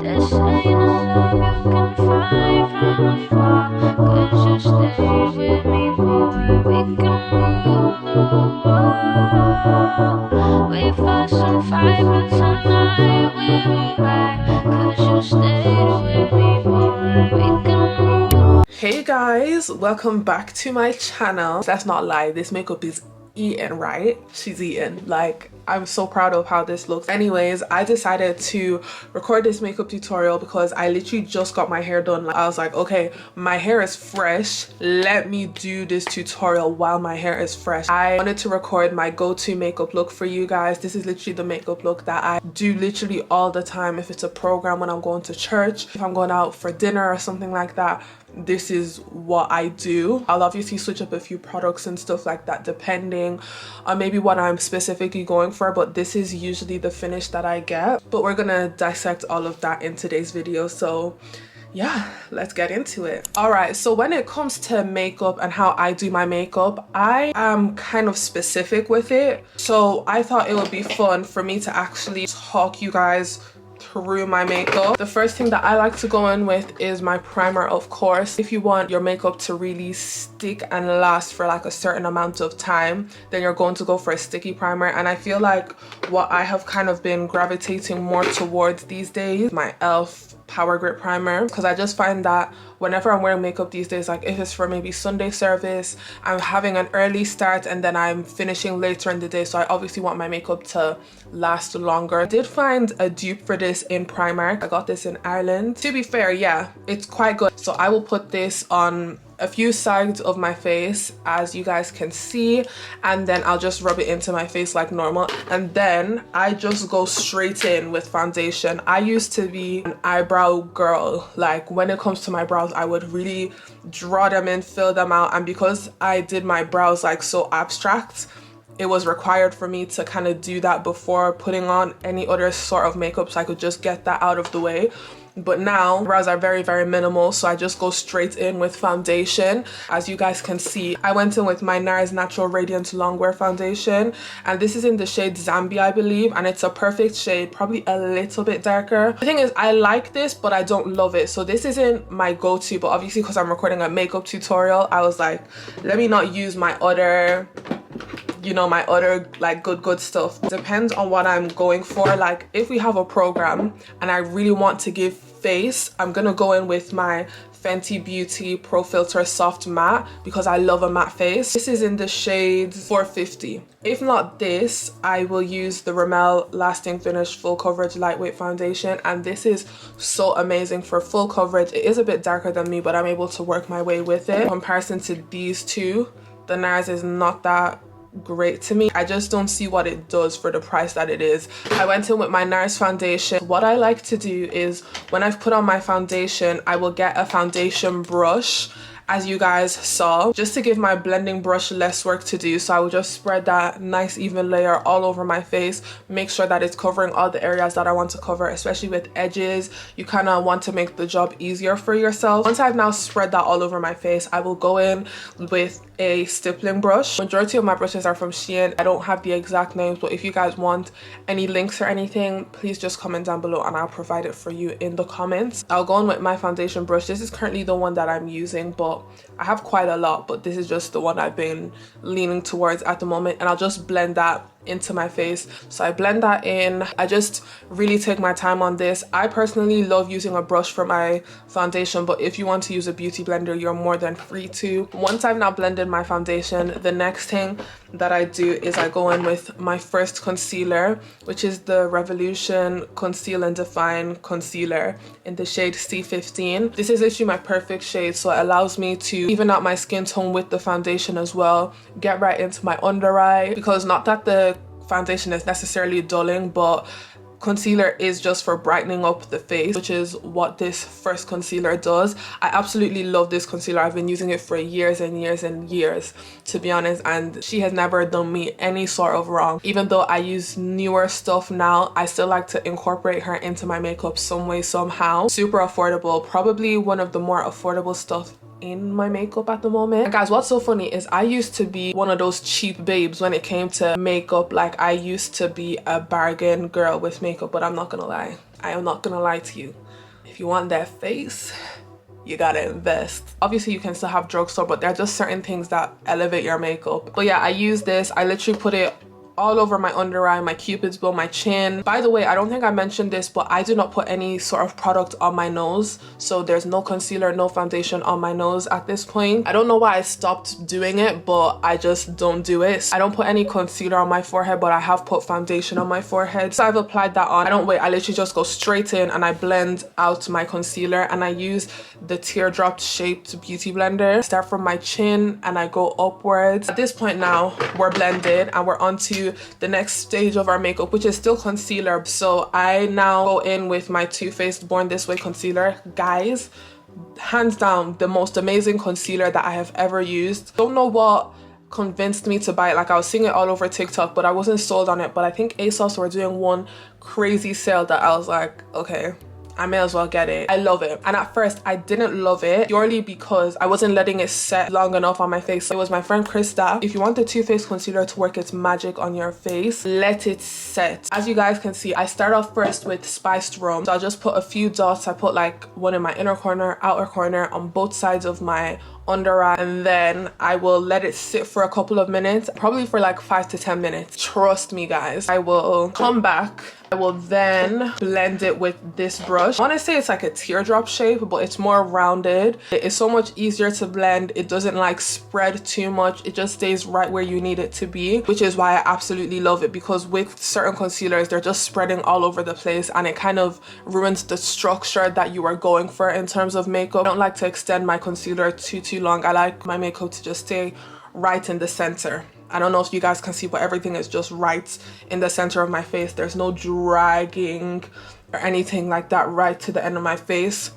This ain't a love you can find from afar, 'cause you stay with me, boy. We can rule the world. We fuss and fight, but tonight we were right, 'cause you stayed with me, boy. We can rule. Hey guys, welcome back to my channel. Let's not lie, this makeup is eating, right? She's eating. Like, I'm so proud of how this looks. Anyways, I decided to record this makeup tutorial because I literally just got my hair done. I was like, okay, my hair is fresh, let me do this tutorial while my hair is fresh. I wanted to record my go-to makeup look for you guys. This is literally the makeup look that I do literally all the time. If it's a program, when I'm going to church, if I'm going out for dinner or something like that, this is what I do. I'll obviously switch up a few products and stuff like that depending on maybe what I'm specifically going for, but this is usually the finish that I get. But we're gonna dissect all of that in today's video, so yeah, let's get into it. All right, so when it comes to makeup and how I do my makeup, I am kind of specific with it, so I thought it would be fun for me to actually talk you guys through my makeup. The first thing that I like to go in with is my primer, of course. If you want your makeup to really stick and last for like a certain amount of time, then you're going to go for a sticky primer. And I feel like what I have kind of been gravitating more towards these days, my e.l.f. Power Grip Primer, because I just find that whenever I'm wearing makeup these days, like if it's for maybe Sunday service, I'm having an early start and then I'm finishing later in the day, so I obviously want my makeup to last longer. I did find a dupe for this in Primark. I got this in Ireland. To be fair, yeah, it's quite good. So I will put this on a few sides of my face, as you guys can see, and then I'll just rub it into my face like normal, and then I just go straight in with foundation. I used to be an eyebrow girl. Like, when it comes to my brows, I would really draw them in, fill them out, and because I did my brows like so abstract, it was required for me to kind of do that before putting on any other sort of makeup, so I could just get that out of the way. But now brows are very minimal, so I just go straight in with foundation. As you guys can see, I went in with my NARS Natural Radiant Longwear foundation, and this is in the shade Zambia, I believe, and it's a perfect shade, probably a little bit darker. The thing is, I like this, but I don't love it, so this isn't my go-to. But obviously, because I'm recording a makeup tutorial, I was like, let me not use my other, you know, my other like good stuff. Depends on what I'm going for. Like, if we have a program and I really want to give face, I'm gonna go in with my Fenty Beauty Pro Filter Soft Matte because I love a matte face. This is in the shade 450. If not this, I will use the Rimmel Lasting Finish Full Coverage Lightweight Foundation, and this is so amazing for full coverage. It is a bit darker than me, but I'm able to work my way with it. In comparison to these two, the NARS is not that great to me. I just don't see what it does for the price that it is. I went in with my NARS foundation. What I like to do is, when I've put on my foundation, I will get a foundation brush, as you guys saw, just to give my blending brush less work to do. So I will just spread that nice even layer all over my face, make sure that it's covering all the areas that I want to cover, especially with edges. You kind of want to make the job easier for yourself. Once I've now spread that all over my face, I will go in with a stippling brush. Majority of my brushes are from Shein. I don't have the exact names, but if you guys want any links or anything, please just comment down below and I'll provide it for you in the comments. I'll go in with my foundation brush. This is currently the one that I'm using, but I have quite a lot, but this is just the one I've been leaning towards at the moment, and I'll just blend that into my face. So I blend that in. I just really take my time on this. I personally love using a brush for my foundation, but if you want to use a beauty blender, you're more than free to. Once I've now blended my foundation, the next thing that I do is I go in with my first concealer, which is the Revolution Conceal and Define Concealer in the shade C15. This is literally my perfect shade, so it allows me to even out my skin tone with the foundation as well, get right into my under eye, because not that the foundation is necessarily dulling, but concealer is just for brightening up the face, which is what this first concealer does. I absolutely love this concealer. I've been using it for years and years and years, to be honest, and she has never done me any sort of wrong. Even though I use newer stuff now, I still like to incorporate her into my makeup some way, somehow. Super affordable, probably one of the more affordable stuff in my makeup at the moment. And guys, what's so funny is I used to be one of those cheap babes when it came to makeup. Like, I used to be a bargain girl with makeup, but I'm not gonna lie, I am not gonna lie to you. If you want that face, you gotta invest. Obviously you can still have drugstore, but there are just certain things that elevate your makeup. But yeah, I use this. I literally put it all over my under eye, my cupid's bow, my chin. By the way, I don't think I mentioned this, but I do not put any sort of product on my nose. So there's no concealer, no foundation on my nose at this point. I don't know why I stopped doing it, but I just don't do it. I don't put any concealer on my forehead, but I have put foundation on my forehead. So I've applied that on. I don't wait, I literally just go straight in and I blend out my concealer, and I use the teardrop shaped beauty blender. I start from my chin and I go upwards. At this point now, we're blended and we're on to the next stage of our makeup, which is still concealer. So I now go in with my Too Faced Born This Way concealer. Guys, hands down the most amazing concealer that I have ever used. Don't know what convinced me to buy it. Like, I was seeing it all over TikTok, but I wasn't sold on it. But I think ASOS were doing one crazy sale that I was like, okay, I may as well get it. I love it. And at first I didn't love it purely because I wasn't letting it set long enough on my face. So it was my friend Krista. If you want the Too Faced concealer to work its magic on your face, let it set. As you guys can see, I start off first with Spiced Rum. So I'll just put a few dots. I put like one in my inner corner, outer corner, on both sides of my under eye, and then I will let it sit for a couple of minutes, probably for like 5 to 10 minutes. Trust me guys. I will come back. I will then blend it with this brush. I want to say it's like a teardrop shape, but it's more rounded. It is so much easier to blend. It doesn't like spread too much. It just stays right where you need it to be, which is why I absolutely love it, because with certain concealers, they're just spreading all over the place and it kind of ruins the structure that you are going for in terms of makeup. I don't like to extend my concealer too long. I like my makeup to just stay right in the center. I don't know if you guys can see, but everything is just right in the center of my face. There's no dragging or anything like that right to the end of my face.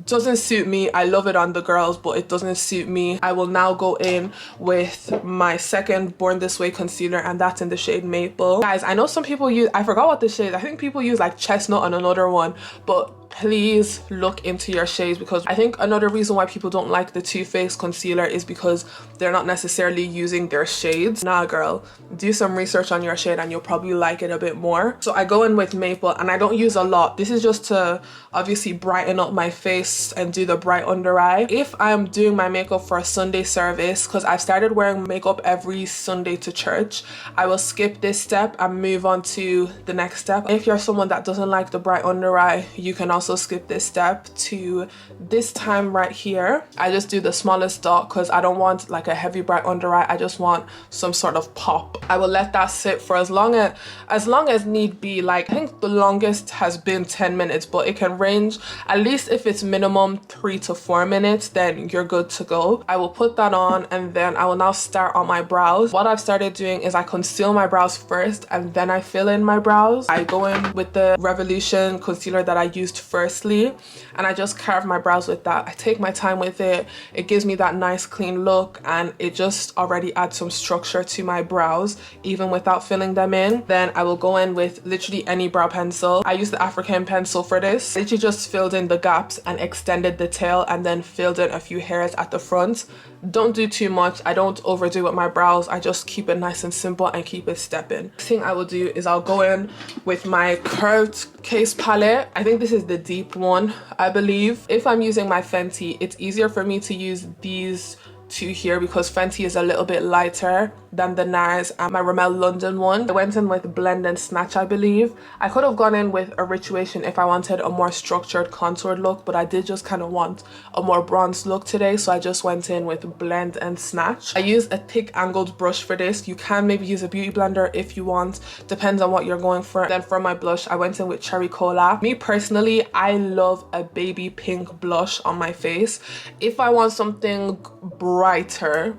Doesn't suit me. I love it on the girls, but it doesn't suit me. I will now go in with my second Born This Way concealer, and that's in the shade Maple. Guys, I know some people use, I forgot what the shade, I think people use like Chestnut on another one, but please look into your shades, because I think another reason why people don't like the Too Faced concealer is because they're not necessarily using their shades. Nah girl, do some research on your shade and you'll probably like it a bit more. So I go in with Maple, and I don't use a lot. This is just to obviously brighten up my face and do the bright under eye. If I'm doing my makeup for a Sunday service, because I've started wearing makeup every Sunday to church, I will skip this step and move on to the next step. If you're someone that doesn't like the bright under eye, you can also skip this step to this time right here. I just do the smallest dot because I don't want like a heavy bright under eye. I just want some sort of pop. I will let that sit for as long as need be. Like, I think the longest has been 10 minutes, but it can range, at least if it's minimum 3 to 4 minutes, then you're good to go. I will put that on, and then I will now start on my brows. What I've started doing is I conceal my brows first and then I fill in my brows. I go in with the Revolution concealer that I used firstly, and I just carve my brows with that. I take my time with it. It gives me that nice clean look, and it just already adds some structure to my brows even without filling them in. Then I will go in with literally any brow pencil. I use the African pencil for this. I literally just filled in the gaps and extended the tail, and then filled in a few hairs at the front. Don't do too much. I don't overdo with my brows. I just keep it nice and simple and keep it stepping. Next thing I will do is I'll go in with my curved case palette. I think this is the deep one, I believe. If I'm using my Fenty, it's easier for me to use these two here because Fenty is a little bit lighter than the NARS and my Rimmel London one. I went in with Blend and Snatch, I believe. I could have gone in with Rituation if I wanted a more structured contoured look, but I did just kind of want a more bronzed look today, so I just went in with Blend and Snatch. I use a thick angled brush for this. You can maybe use a beauty blender if you want, depends on what you're going for. Then for my blush, I went in with Cherry Cola. Me personally, I love a baby pink blush on my face. If I want something brighter,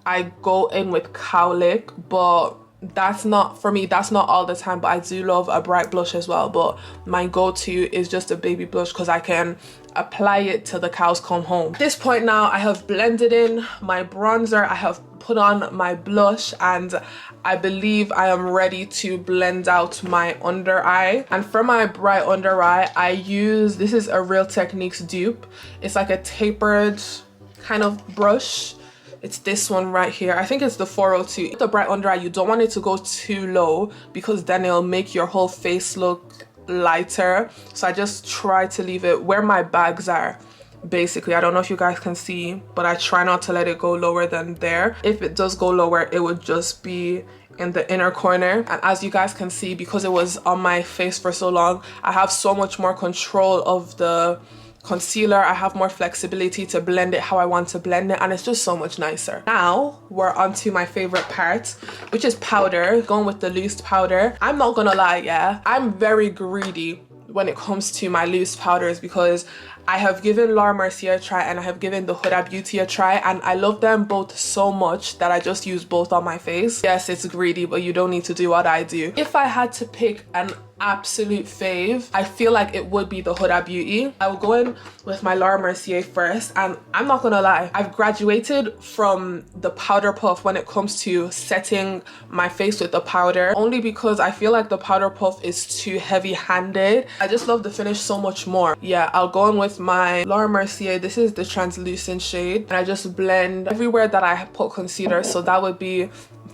I go in with Cowlick, but that's not, for me, that's not all the time, but I do love a bright blush as well. But my go-to is just a baby blush because I can apply it till the cows come home. At this point now, I have blended in my bronzer, I have put on my blush, and I believe I am ready to blend out my under eye. And for my bright under eye, I use, this is a Real Techniques dupe. It's like a tapered kind of brush. It's this one right here. I think it's the 402. The bright under eye, you don't want it to go too low because then it'll make your whole face look lighter, so I just try to leave it where my bags are. Basically, I don't know if you guys can see, but I try not to let it go lower than there. If it does go lower, it would just be in the inner corner. And as you guys can see, because it was on my face for so long, I have so much more control of the concealer. I have more flexibility to blend it how I want to blend it, and it's just so much nicer. Now we're on to my favorite part, which is powder. Going with the loose powder. I'm not gonna lie, yeah, I'm very greedy when it comes to my loose powders, because I have given Laura Mercier a try and I have given the Huda Beauty a try, and I love them both so much that I just use both on my face. Yes, it's greedy, but you don't need to do what I do. If I had to pick an absolute fave, I feel like it would be the Huda Beauty. I will go in with my Laura Mercier first, and I'm not gonna lie, I've graduated from the powder puff when it comes to setting my face with the powder, only because I feel like the powder puff is too heavy-handed. I just love the finish so much more. Yeah, I'll go in with my Laura Mercier. This is the translucent shade, and I just blend everywhere that I put concealer, so that would be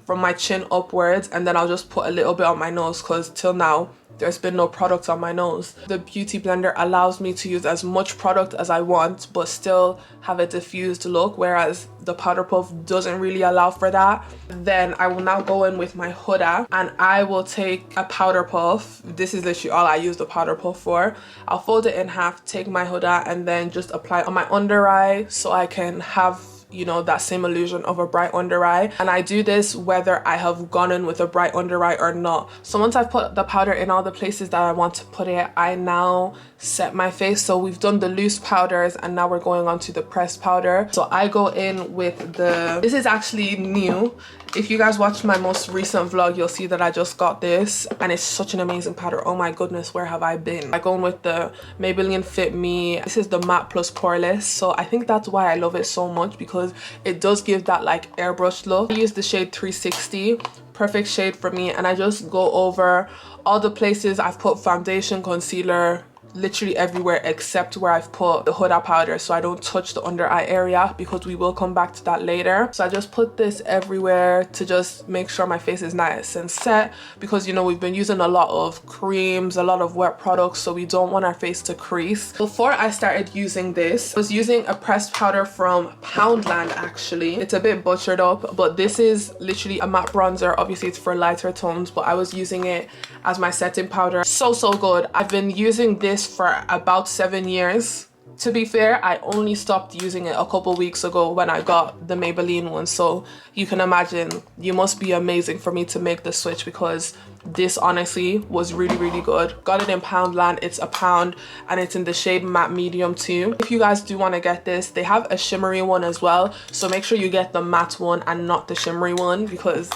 from my chin upwards, and then I'll just put a little bit on my nose, because till now there's been no product on my nose. The beauty blender allows me to use as much product as I want but still have a diffused look, whereas the powder puff doesn't really allow for that. Then I will now go in with my Huda, and I will take a powder puff. This is literally all I use the powder puff for. I'll fold it in half, take my Huda, and then just apply it on my under eye so I can have, you know, that same illusion of a bright under eye. And I do this whether I have gone in with a bright under eye or not. So once I've put the powder in all the places that I want to put it, I now set my face. So we've done the loose powders, and now we're going on to the pressed powder. So I go in with this is actually new. If you guys watched my most recent vlog, you'll see that I just got this, and it's such an amazing powder. Oh my goodness, where have I been? I go in with the Maybelline Fit Me. This is the matte plus poreless, so I think that's why I love it so much, because it does give that like airbrush look. I use the shade 360, perfect shade for me, and I just go over all the places I've put foundation, concealer, literally everywhere except where I've put the Huda powder, so I don't touch the under eye area, because we will come back to that later. So I just put this everywhere to just make sure my face is nice and set, because you know we've been using a lot of creams, a lot of wet products, so we don't want our face to crease. Before I started using this, I was using a pressed powder from Poundland. Actually, it's a bit butchered up, but this is literally a matte bronzer. Obviously it's for lighter tones, but I was using it as my setting powder. So good. I've been using this for about 7 years. To be fair, I only stopped using it a couple weeks ago when I got the Maybelline one, so you can imagine you must be amazing for me to make the switch, because this honestly was really good. Got it in Poundland. It's £1 and it's in the shade matte medium too. If you guys do want to get this, they have a shimmery one as well, so make sure you get the matte one and not the shimmery one, because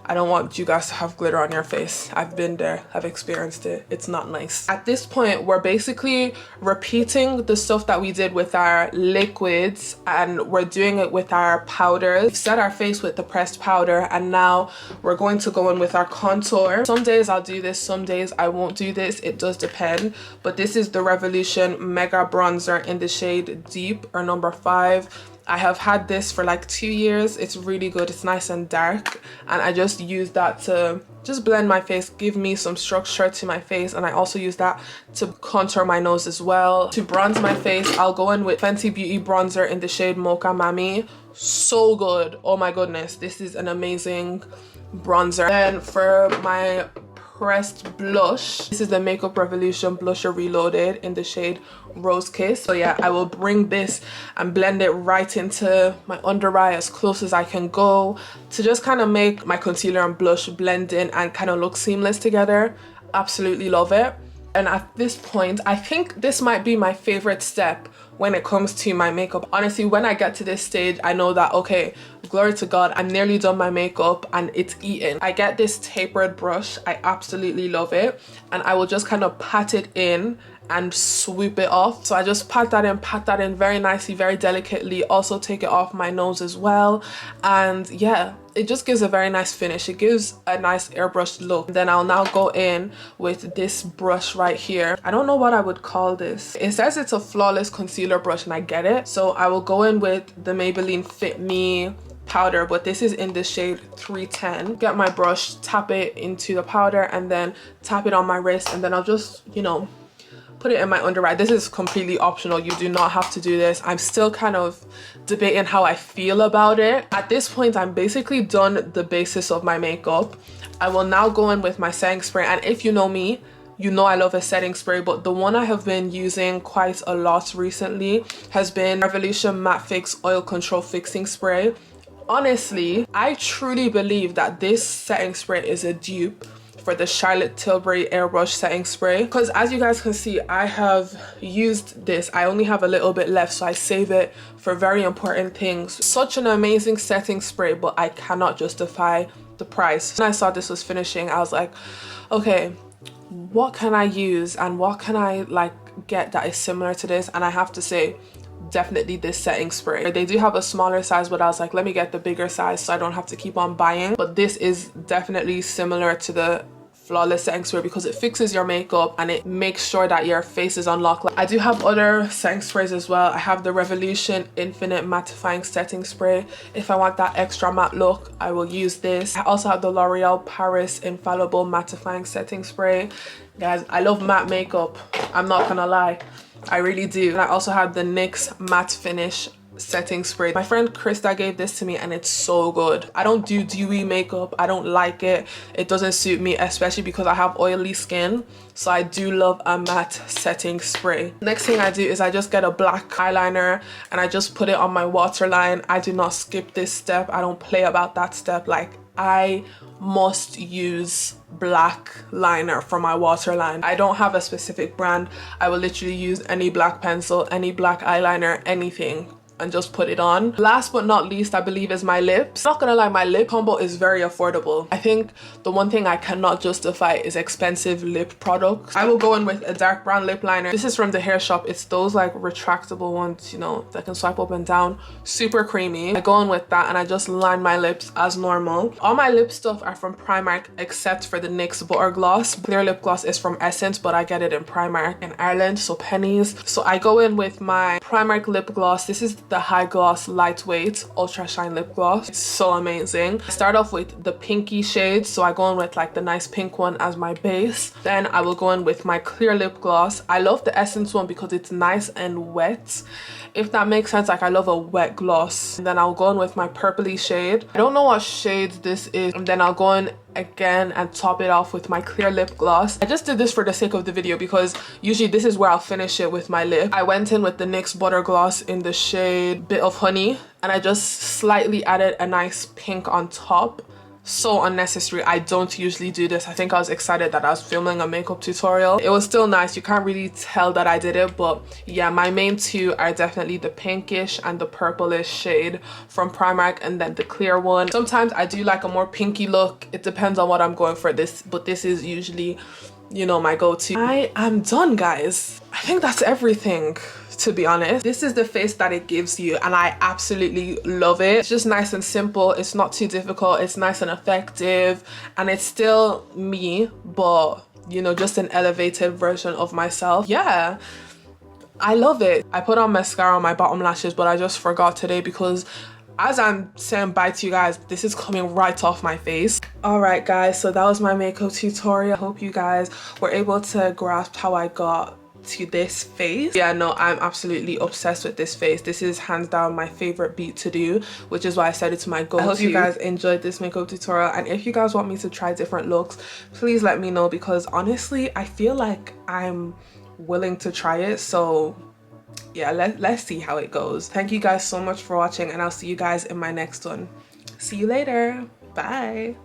I don't want you guys to have glitter on your face. I've been there, I've experienced it. It's not nice. At this point, we're basically repeating the stuff that we did with our liquids, and we're doing it with our powders. We've set our face with the pressed powder, and now we're going to go in with our contour. Some days I'll do this, some days I won't do this. It does depend. But this is the Revolution Mega Bronzer in the shade Deep, or number 5. I have had this for like 2 years. It's really good. It's nice and dark, and I just use that to just blend my face, give me some structure to my face, and I also use that to contour my nose as well. To bronze my face, I'll go in with Fenty Beauty bronzer in the shade Mocha Mami. So good. Oh my goodness, this is an amazing bronzer. Then for my pressed blush, this is the Makeup Revolution blusher Reloaded in the shade Rose Kiss. So yeah, I will bring this and blend it right into my under eye as close as I can go, to just kind of make my concealer and blush blend in and kind of look seamless together. Absolutely love it. And at this point, I think this might be my favorite step when it comes to my makeup. Honestly, when I get to this stage, I know that, okay, glory to God, I'm nearly done my makeup and it's eaten. I get this tapered brush. I absolutely love it. And I will just kind of pat it in and swoop it off. So I just pat that in very nicely, very delicately. Also take it off my nose as well. And yeah, it just gives a very nice finish. It gives a nice airbrushed look. Then I'll now go in with this brush right here. I don't know what I would call this. It says it's a flawless concealer brush, and I get it. So I will go in with the Maybelline Fit Me powder, but this is in the shade 310. Get my brush, tap it into the powder, and then tap it on my wrist, and then I'll just, you know, put it in my under eye. This is completely optional. You do not have to do this. I'm still kind of debating how I feel about it. At this point, I'm basically done the basis of my makeup. I will now go in with my setting spray, and if you know me, you know I love a setting spray, but the one I have been using quite a lot recently has been Revolution Matte Fix Oil Control Fixing Spray. Honestly, I truly believe that this setting spray is a dupe for the Charlotte Tilbury Airbrush Setting Spray, because as you guys can see, I have used this. I only have a little bit left, so I save it for very important things. Such an amazing setting spray, but I cannot justify the price. When I saw this was finishing, I was like, okay, what can I use and what can I like get that is similar to this? And I have to say, definitely this setting spray. They do have a smaller size, but I was like, let me get the bigger size so I don't have to keep on buying. But this is definitely similar to the Flawless Setting Spray because it fixes your makeup and it makes sure that your face is unlocked. I do have other setting sprays as well. I have the Revolution Infinite Mattifying Setting Spray. If I want that extra matte look, I will use this. I also have the L'Oreal Paris Infallible Mattifying Setting Spray. Guys, I love matte makeup. I'm not gonna lie. I really do. And I also have the NYX Matte Finish Setting Spray. My friend Krista gave this to me and it's so good. I don't do dewy makeup. I don't like it. It doesn't suit me, especially because I have oily skin. So I do love a matte setting spray. Next thing I do is I just get a black eyeliner and I just put it on my waterline. I do not skip this step. I don't play about that step. Like, I must use black liner for my waterline. I don't have a specific brand. I will literally use any black pencil, any black eyeliner, anything, and just put it on. Last but not least, I believe, is my lips. I'm not gonna lie, my lip combo is very affordable. I think the one thing I cannot justify is expensive lip products. I will go in with a dark brown lip liner. This is from the hair shop. It's those like retractable ones, you know, that can swipe up and down. Super creamy. I go in with that and I just line my lips as normal. All my lip stuff are from Primark except for the NYX Butter Gloss. Clear lip gloss is from Essence, but I get it in Primark in Ireland, so pennies. So I go in with my Primark lip gloss. This is the High Gloss Lightweight Ultra Shine Lip Gloss. It's so amazing. I start off with the pinky shade, so I go in with like the nice pink one as my base. Then I will go in with my clear lip gloss. I love the Essence one because it's nice and wet, if that makes sense. Like, I love a wet gloss. And then I'll go in with my purpley shade. I don't know what shade this is. And then I'll go in again and top it off with my clear lip gloss. I just did this for the sake of the video because usually this is where I'll finish it with my lip. I went in with the NYX Butter Gloss in the shade Bit of Honey and I just slightly added a nice pink on top. So unnecessary. I don't usually do this. I think I was excited that I was filming a makeup tutorial. It was still nice. You can't really tell that I did it, but yeah, my main two are definitely the pinkish and the purplish shade from Primark, and then the clear one. Sometimes I do like a more pinky look. It depends on what I'm going for, but this is usually, you know, my go-to. I am done, guys. I think that's everything, to be honest. This is the face that it gives you and I absolutely love it. It's just nice and simple. It's not too difficult. It's nice and effective and it's still me, but you know, just an elevated version of myself. Yeah, I love it. I put on mascara on my bottom lashes, but I just forgot today because as I'm saying bye to you guys, this is coming right off my face. All right, guys, so that was my makeup tutorial. I hope you guys were able to grasp how I got to this face. Yeah, no, I'm absolutely obsessed with this face. This is hands down my favorite beat to do, which is why I said it's my go-to. I hope you guys enjoyed this makeup tutorial, and if you guys want me to try different looks, please let me know, because honestly I feel like I'm willing to try it. So yeah, let's see how it goes. Thank you guys so much for watching and I'll see you guys in my next one. See you later. Bye.